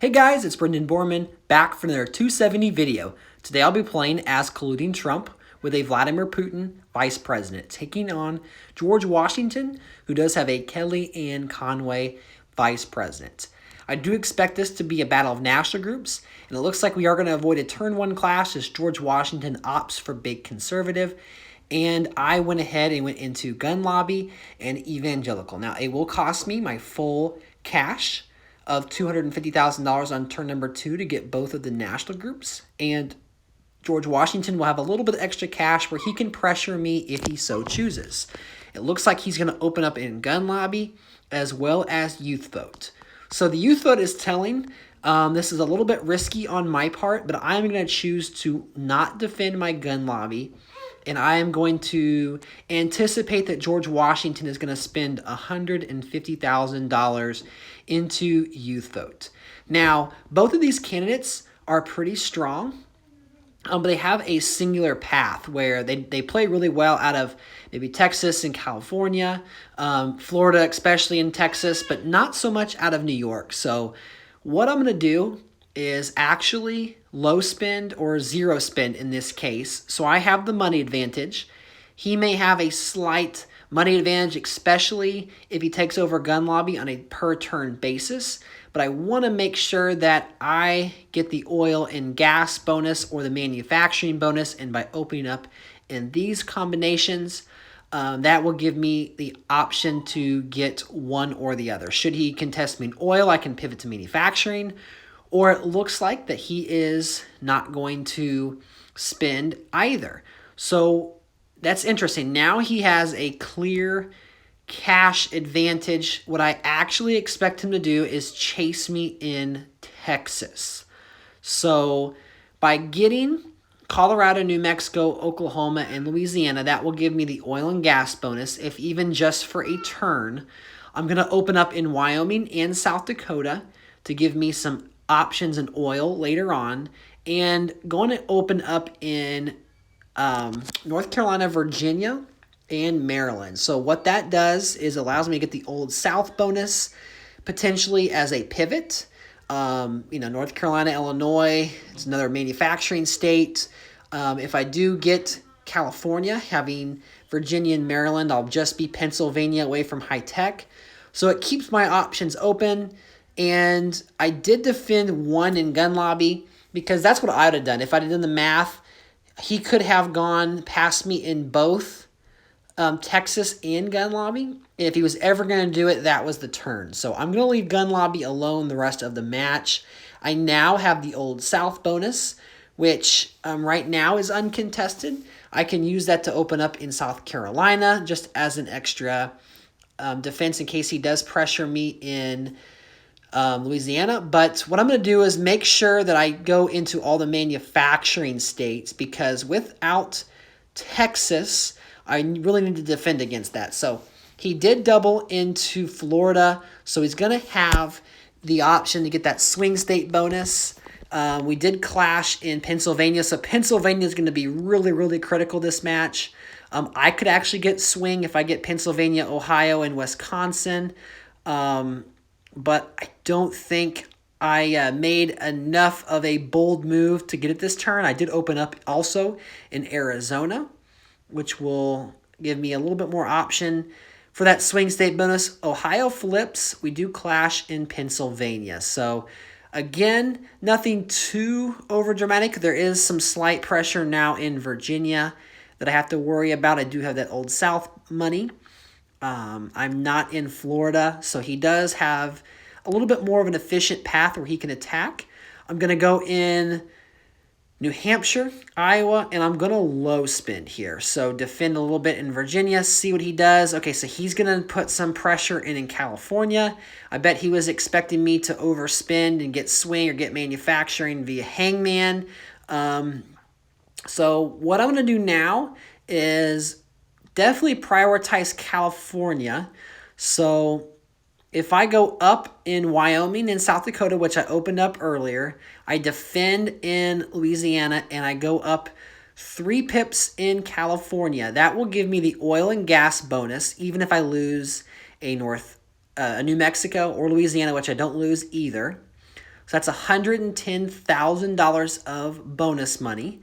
Hey guys, it's Brendan Borman back for another 270 video. Today I'll be playing as Colluding Trump with a Vladimir Putin vice president, taking on George Washington, who does have a Kellyanne Conway vice president. I do expect this to be a battle of national groups, and it looks like we are going to avoid a turn one clash as George Washington opts for big conservative, and I went ahead and went into gun lobby and evangelical. Now, it will cost me my full cash of $250,000 on turn number 2 to get both of the national groups, and George Washington will have a little bit of extra cash where he can pressure me if he so chooses. It looks like he's going to open up in gun lobby as well as youth vote. So the youth vote is telling. This is a little bit risky on my part, but I'm going to choose to not defend my gun lobby, and I am going to anticipate that George Washington is going to spend $150,000 into youth vote. Now, both of these candidates are pretty strong, but they have a singular path where they play really well out of maybe Texas and California, Florida, especially in Texas, but not so much out of New York. So what I'm going to do is actually low spend or zero spend in this case. So I have the money advantage. He may have a slight money advantage, especially if he takes over gun lobby on a per turn basis. But I want to make sure that I get the oil and gas bonus or the manufacturing bonus. And by opening up in these combinations, that will give me the option to get one or the other. Should he contest me in oil, I can pivot to manufacturing. Or it looks like that he is not going to spend either. So that's interesting. Now he has a clear cash advantage. What I actually expect him to do is chase me in Texas. So by getting Colorado, New Mexico, Oklahoma, and Louisiana, that will give me the oil and gas bonus, if even just for a turn. I'm going to open up in Wyoming and South Dakota to give me some options in oil later on, and going to open up in North Carolina, Virginia, and Maryland. So what that does is allows me to get the Old South bonus potentially as a pivot. North Carolina, Illinois, it's another manufacturing state. If I do get California, having Virginia and Maryland, I'll just be Pennsylvania away from high tech. So it keeps my options open. And I did defend one in gun lobby because that's what I would have done. If I had done the math, he could have gone past me in both Texas and gun lobby. If he was ever going to do it, that was the turn. So I'm going to leave gun lobby alone the rest of the match. I now have the Old South bonus, which right now is uncontested. I can use that to open up in South Carolina just as an extra defense in case he does pressure me in Louisiana. But what I'm going to do is make sure that I go into all the manufacturing states, because without Texas, I really need to defend against that. So he did double into Florida, so he's going to have the option to get that swing state bonus. We did clash in Pennsylvania, so Pennsylvania is going to be really, really critical this match. I could actually get swing if I get Pennsylvania, Ohio, and Wisconsin. But I don't think I made enough of a bold move to get it this turn. I did open up also in Arizona, which will give me a little bit more option for that swing state bonus. Ohio flips. We do clash in Pennsylvania. So again, nothing too over dramatic. There is some slight pressure now in Virginia that I have to worry about. I do have that Old South money. I'm not in Florida, so he does have a little bit more of an efficient path where he can attack. I'm going to go in New Hampshire, Iowa, and I'm going to low spend here. So defend a little bit in Virginia, see what he does. Okay, so he's going to put some pressure in California. I bet he was expecting me to overspend and get swing or get manufacturing via hangman. So what I'm going to do now is definitely prioritize California. So if I go up in Wyoming and South Dakota, which I opened up earlier, I defend in Louisiana, and I go up 3 pips in California. That will give me the oil and gas bonus, even if I lose a New Mexico or Louisiana, which I don't lose either. So that's $110,000 of bonus money,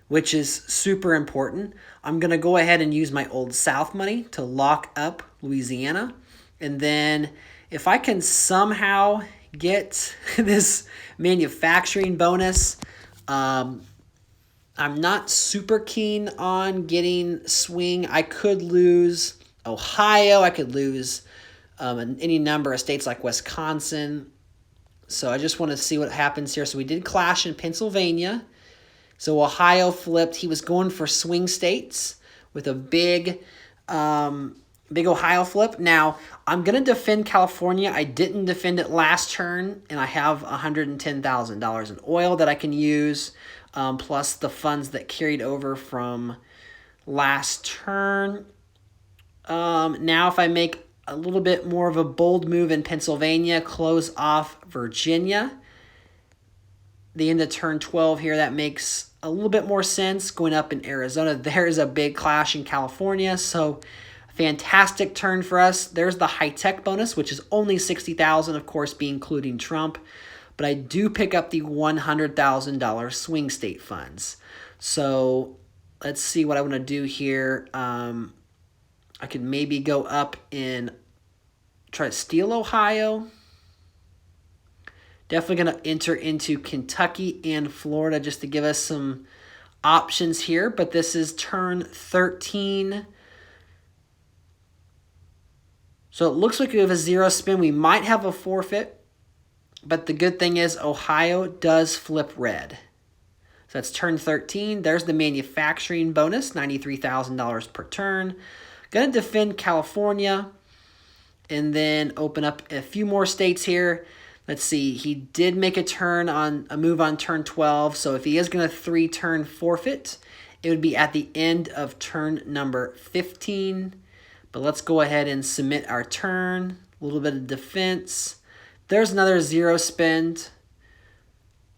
which is super important. I'm going to go ahead and use my Old South money to lock up Louisiana. And then if I can somehow get this manufacturing bonus, I'm not super keen on getting swing. I could lose Ohio. I could lose any number of states like Wisconsin. So I just want to see what happens here. So we did clash in Pennsylvania. So Ohio flipped. He was going for swing states with a big Ohio flip. Now, I'm going to defend California. I didn't defend it last turn, and I have $110,000 in oil that I can use, plus the funds that carried over from last turn. Now, if I make a little bit more of a bold move in Pennsylvania, close off Virginia, the end of turn 12 here, that makes a little bit more sense. Going up in Arizona, there's a big clash in California, so fantastic turn for us. There's the high-tech bonus, which is only $60,000, of course, be including Trump, but I do pick up the $100,000 swing state funds. So let's see what I want to do here. I could maybe go up and try to steal Ohio. Definitely going to enter into Kentucky and Florida just to give us some options here. But this is turn 13. So it looks like we have a zero spin. We might have a forfeit. But the good thing is Ohio does flip red. So that's turn 13. There's the manufacturing bonus, $93,000 per turn. Going to defend California and then open up a few more states here. Let's see. He did make a move on turn 12. So if he is going to 3-turn forfeit, it would be at the end of turn number 15. But let's go ahead and submit our turn. A little bit of defense. There's another zero spend.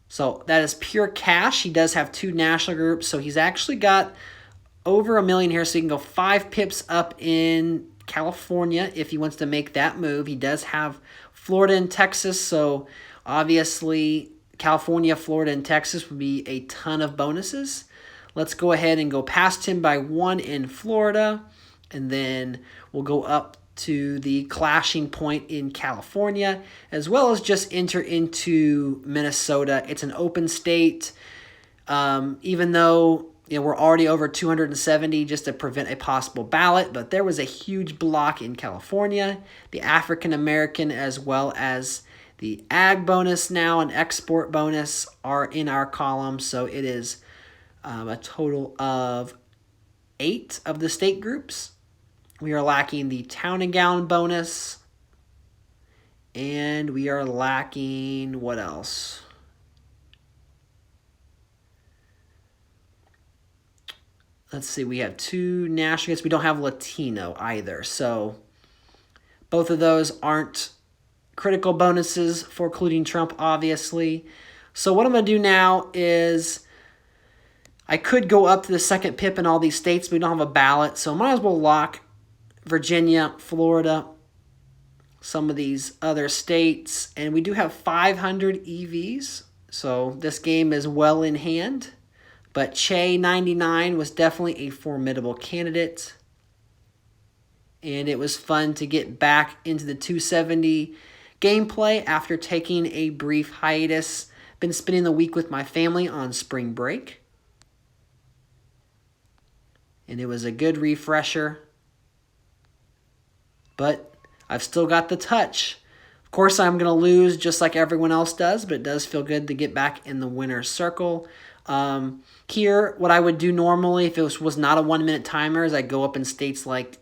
So that is pure cash. He does have 2 national groups. So he's actually got over $1 million here, so he can go 5 pips up in California if he wants to make that move. He does have Florida and Texas, so obviously California, Florida, and Texas would be a ton of bonuses. Let's go ahead and go past him by 1 in Florida, and then we'll go up to the clashing point in California, as well as just enter into Minnesota. It's an open state, even though we're already over 270 just to prevent a possible ballot, but there was a huge block in California. The African American as well as the ag bonus now and export bonus are in our column, so it is a total of 8 of the state groups. We are lacking the town and gown bonus, and we are lacking what else? Let's see, we have 2 nationals. We don't have Latino either. So both of those aren't critical bonuses for Colluding Trump, obviously. So what I'm going to do now is I could go up to the second pip in all these states, but we don't have a ballot. So I might as well lock Virginia, Florida, some of these other states. And we do have 500 EVs. So this game is well in hand. But Che 99 was definitely a formidable candidate. And it was fun to get back into the 270 gameplay after taking a brief hiatus. Been spending the week with my family on spring break. And it was a good refresher. But I've still got the touch. Of course, I'm going to lose just like everyone else does, but it does feel good to get back in the winner's circle. Here, what I would do normally if it was not a 1-minute timer is I'd go up in states like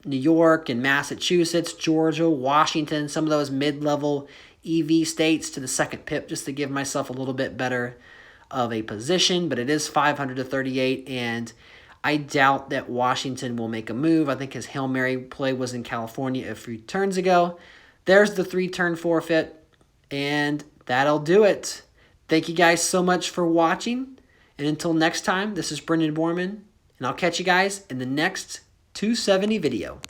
New York and Massachusetts, Georgia, Washington, some of those mid-level EV states to the second pip just to give myself a little bit better of a position. But it is 500 to 38, and I doubt that Washington will make a move. I think his Hail Mary play was in California a few turns ago. There's the 3-turn forfeit, and that'll do it. Thank you guys so much for watching. And until next time, this is Brendan Borman, and I'll catch you guys in the next 270 video.